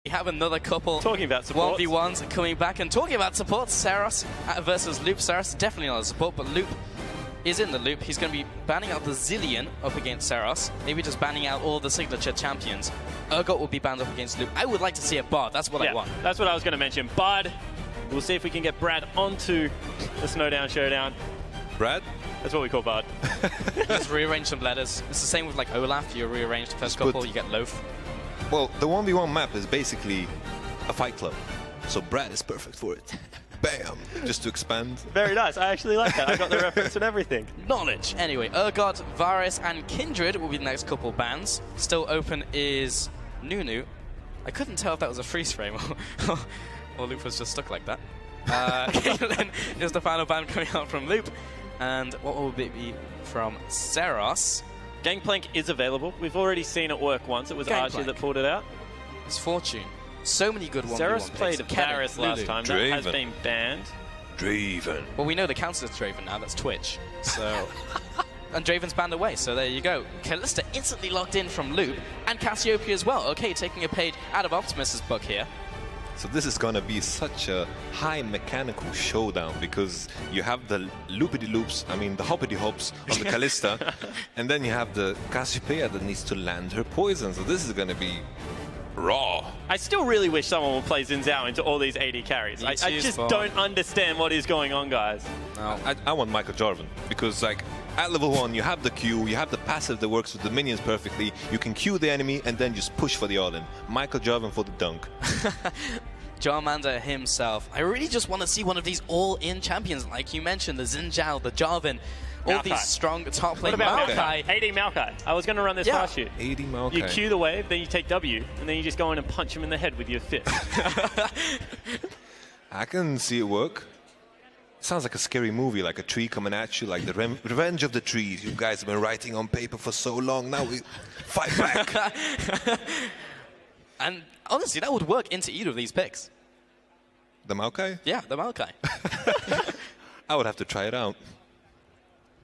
We have another couple talking about support 1v1s coming back and talking about support. Ceros versus Loop. Ceros definitely not a support, but Loop is in the loop. He's going to be banning out the Zillion up against Ceros. Maybe just banning out all the signature champions. Urgot will be banned up against Loop. I would like to see a Bard. That's what I want. That's what I was going to mention. Bard. We'll see if we can get Brad onto the Snowdown Showdown. Brad? That's what we call Bard. Just rearrange some letters. It's the same with like Olaf. You rearrange the first couple, you get Loaf. Well, the 1v1 map is basically a fight club. So Brad is perfect for it. Bam! Just to expand. Very nice. I actually like that. I got the reference and everything. Knowledge. Anyway, Urgot, Varus, and Kindred will be the next couple bans. Still open is Nunu. I couldn't tell if that was a freeze frame or Loop was just stuck like that. Caitlyn is the final ban coming out from Loop. And what will it be from Ceros? Gangplank is available. We've already seen it work once. It was Archie that pulled it out. It's Fortune. So many good 1v1 Ceros played Varus last time. Draven. That has been banned. Draven. Well, we know the counter is Draven now. That's Twitch. So, and Draven's banned away. So there you go. Kalista instantly locked in from Loop, and Cassiopeia as well. Okay, taking a page out of Optimus's book here. So this is going to be such a high mechanical showdown because you have the loopity-loops, I mean the hoppity-hops on the Kalista, and then you have the Cassiopeia that needs to land her poison. So this is going to be raw. I still really wish someone would play Xin Zhao into all these AD carries. I just don't understand what is going on, guys. No. I want Michael Jarvan because like at level 1 you have the Q, you have the passive that works with the minions perfectly, you can Q the enemy and then just push for the all-in. Michael Jarvan for the dunk. Jarmander himself. I really just want to see one of these all-in champions, like you mentioned, the Xin Zhao, the Jarvan, all these strong top lane. What about Maokai? AD Maokai. I was going to run this past you. AD Maokai. You Q the wave, then you take W, and then you just go in and punch him in the head with your fist. I can see it work. Sounds like a scary movie, like a tree coming at you, like the Revenge of the Trees. You guys have been writing on paper for so long, now we fight back. And honestly, that would work into either of these picks. The Maokai? Yeah, the Maokai. I would have to try it out.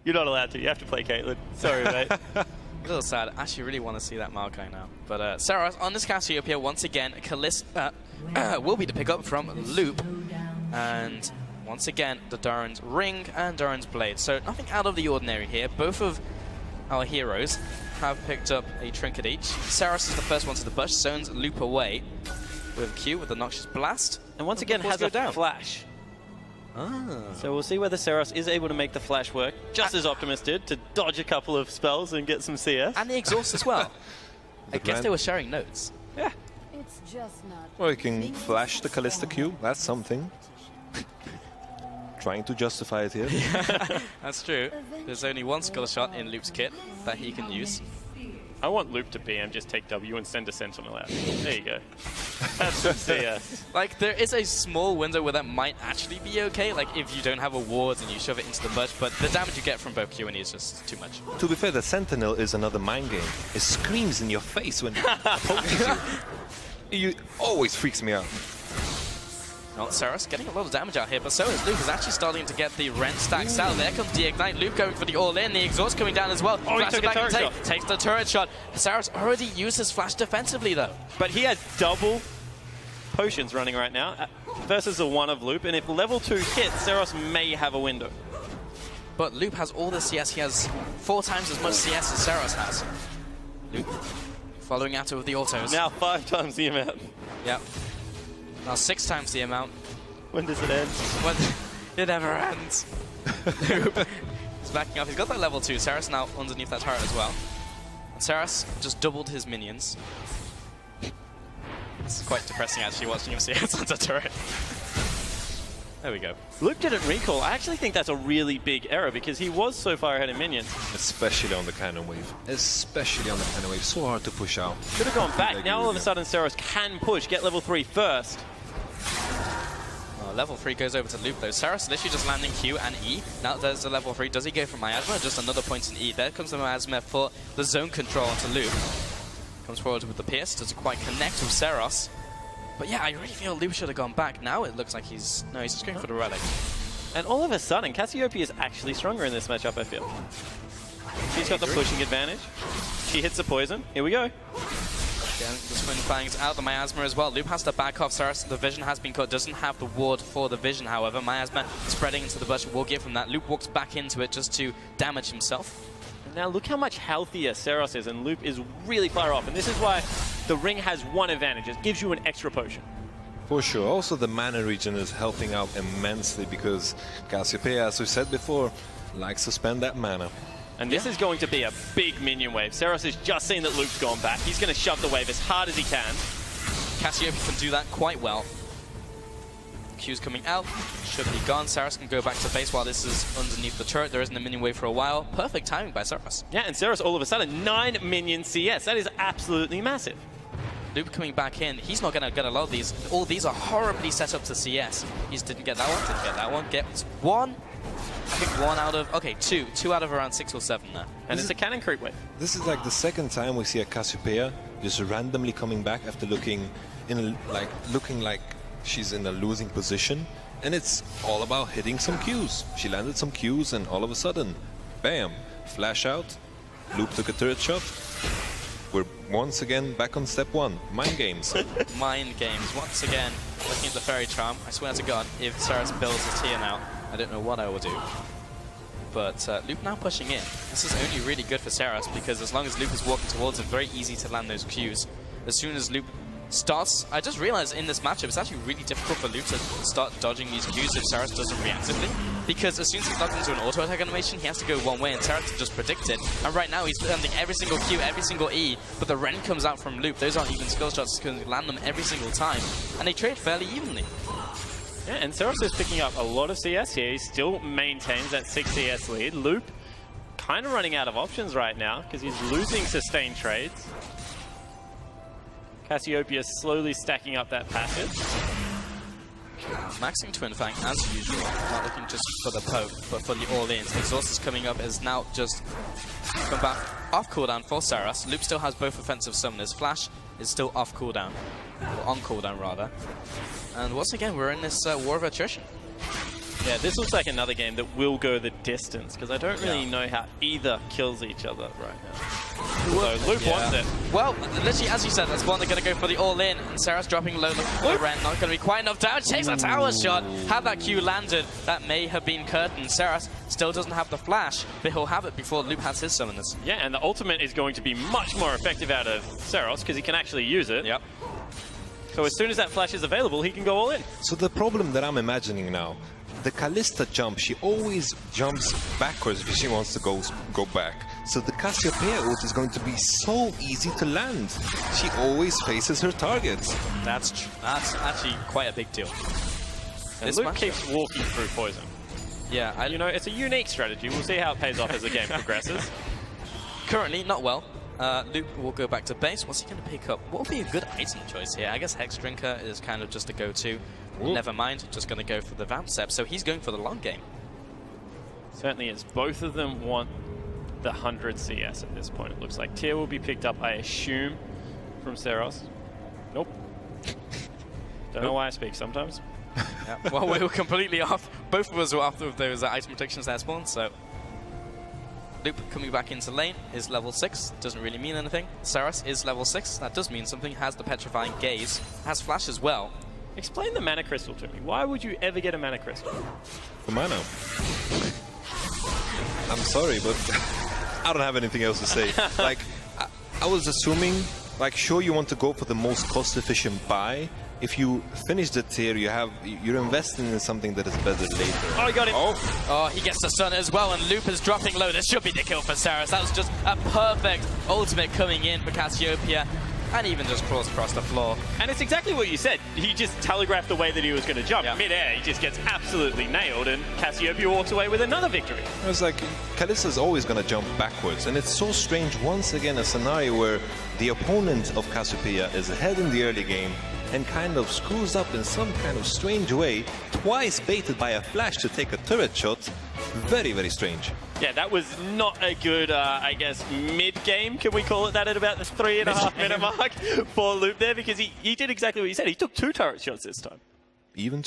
You're not allowed to. You have to play Caitlyn. Sorry, mate. A little sad. I actually really want to see that Maokai now. But Ceros on this Cassiopeia once again. Kalista will be the pickup from Loop. And once again, the Duran's Ring and Duran's Blade. So nothing out of the ordinary here. Both of our heroes have picked up a trinket each. Ceros is the first one to the bush, zones Loop away with Q with the Noxious Blast. And once again has a flash. So we'll see whether Ceros is able to make the flash work, just as Optimus did, to dodge a couple of spells and get some CS. And the exhaust as well. I guess they were sharing notes. Yeah. It's just not. Well, you can flash the Kalista Q, that's something. Trying to justify it here. Yeah, that's true. There's only one Skull Shot in Loop's kit that he can use. I want Loop to BM, just take W and send a Sentinel out. There you go. That's some CS. Like, there is a small window where that might actually be okay, like if you don't have a ward and you shove it into the bush, but the damage you get from both Q and E is just too much. To be fair, the Sentinel is another mind game. It screams in your face when it pokes you. It always freaks me out. Well, Ceros getting a lot of damage out here, but so is Luke. Is actually starting to get the rent stacks out. There comes the Ignite. Luke going for the all-in. The exhaust coming down as well. Oh, he took a turret shot. Takes the turret shot. Ceros already used his flash defensively, though. But he has double potions running right now versus the one of Loop, and if level 2 hits, Ceros may have a window. But Loop has all the CS. He has 4 times as much CS as Ceros has. Loop following after with the autos. Now 5 times the amount. Yep. Now 6 times the amount. When does it end? When it never ends. Loop is backing up. He's got that level 2. Ceros now underneath that turret as well. And Ceros just doubled his minions. It's quite depressing actually watching him see it's on the turret. There we go. Luke didn't recall. I actually think that's a really big error because he was so far ahead in minions. Especially on the cannon wave. Especially on the cannon wave. So hard to push out. Should have gone back. Now all of a sudden Ceros can push, get level 3 first. Level 3 goes over to Loop though. Ceros literally just landing Q and E. Now there's the level 3. Does he go for Miasma? Just another point in E. There comes the Miasma for the zone control onto Loop. Comes forward with the Pierce. Doesn't quite connect with Ceros. But yeah, I really feel Loop should have gone back. Now it looks like he's just going for the Relic. And all of a sudden, Cassiopeia is actually stronger in this matchup, I feel. She's got the pushing advantage. She hits the poison. Here we go. Again, the Twin Fangs out, the Miasma as well. Loop has to back off Ceros. The Vision has been cut. Doesn't have the ward for the Vision, however. Miasma spreading into the bush will get from that. Loop walks back into it just to damage himself. Now look how much healthier Ceros is, and Loop is really far off. And this is why the ring has one advantage. It gives you an extra potion. For sure. Also, the mana regen is helping out immensely because Cassiopeia, as we said before, likes to spend that mana. And this is going to be a big minion wave. Ceros has just seen that Loop's gone back. He's going to shove the wave as hard as he can. Cassiopeia can do that quite well. Q's coming out, should be gone. Ceros can go back to base while this is underneath the turret. There isn't a minion wave for a while. Perfect timing by Ceros. Yeah, and Ceros all of a sudden 9 minion CS. That is absolutely massive. Loop coming back in. He's not going to get a lot of these. All these are horribly set up to CS. He just didn't get that one, didn't get that one. Gets one. I think one out of, okay, two. Two out of around 6 or 7 there. And it's a cannon creep wave. This is like the second time we see a Cassiopeia just randomly coming back after looking like she's in a losing position. And it's all about hitting some Qs. She landed some Qs and all of a sudden, bam, flash out. Loop took a turret shot. We're once again back on step 1, mind games. Mind games. Once again, looking at the Fairy Charm. I swear to God, if Ceros builds a tier now, I don't know what I will do. But Loop now pushing in. This is only really good for Ceros because as long as Loop is walking towards it, very easy to land those Qs. As soon as Loop starts, I just realized in this matchup it's actually really difficult for Loop to start dodging these Qs if Ceros does it reactively. Because as soon as he's locked into an auto attack animation, he has to go one way and Ceros can just predict it. And right now he's landing every single Q, every single E, but the Ren comes out from Loop. Those aren't even skill shots, he can land them every single time. And they trade fairly evenly. Yeah, and Ceros is picking up a lot of CS here. He still maintains that 6 CS lead. Loop kind of running out of options right now because he's losing sustained trades. Cassiopeia slowly stacking up that passive. Maxing Twin Fang as usual, not looking just for the poke, but for the all-ins. Exhaust is coming up, is now just come back off cooldown for Ceros. Loop still has both offensive summoners. Flash is still off cooldown, or on cooldown rather. And once again, we're in this war of attrition. Yeah, this looks like another game that will go the distance, because I don't really know how either kills each other right now. So Loop wants it. Well, literally, as you said, that's one they're going to go for the all-in. And Ceros dropping low, looking for the Ren. Not going to be quite enough damage. Takes that tower shot. Had that Q landed, that may have been curtain. Ceros still doesn't have the flash, but he'll have it before Loop has his summoners. Yeah, and the ultimate is going to be much more effective out of Ceros, because he can actually use it. Yep. So as soon as that flash is available, he can go all in. So the problem that I'm imagining now, the Kalista jump, she always jumps backwards if she wants to go back. So the Cassiopeia ult is going to be so easy to land. She always faces her targets. That's actually quite a big deal. And Luke keeps walking through poison. Yeah, you know, it's a unique strategy. We'll see how it pays off as the game progresses. Currently, not well. Luke will go back to base. What's he going to pick up? What would be a good item choice here? I guess Hex Drinker is kind of just a go-to. Never mind, just going to go for the Vamp Step. So he's going for the long game. Certainly is. Both of them want the 100 CS at this point, it looks like. Tier will be picked up, I assume, from Ceros. Nope. Don't know why I speak sometimes. Yeah. Well, we were completely off. Both of us were off of those item protections that spawned, so... Loop coming back into lane is level 6, doesn't really mean anything. Ceros is level 6, that does mean something, has the Petrifying Gaze, has Flash as well. Explain the Mana Crystal to me. Why would you ever get a Mana Crystal? For mana. I'm sorry, but I don't have anything else to say. Like, I was assuming, like, sure you want to go for the most cost-efficient buy. If you finish the tier, you're investing in something that is better later. Oh, he got him. Oh, he gets the stun as well, and Loop is dropping low. This should be the kill for Ceros. That was just a perfect ultimate coming in for Cassiopeia, and even just crawls across the floor. And it's exactly what you said. He just telegraphed the way that he was going to jump. Yeah. Mid-air, he just gets absolutely nailed, and Cassiopeia walks away with another victory. It's like, Kalista's always going to jump backwards, and it's so strange, once again, a scenario where the opponent of Cassiopeia is ahead in the early game, and kind of screws up in some kind of strange way, twice baited by a flash to take a turret shot. Very, very strange. Yeah, that was not a good, I guess, mid-game, can we call it that, at about the 3.5 minute mark for Loop there, because he did exactly what he said. He took 2 turret shots this time. Even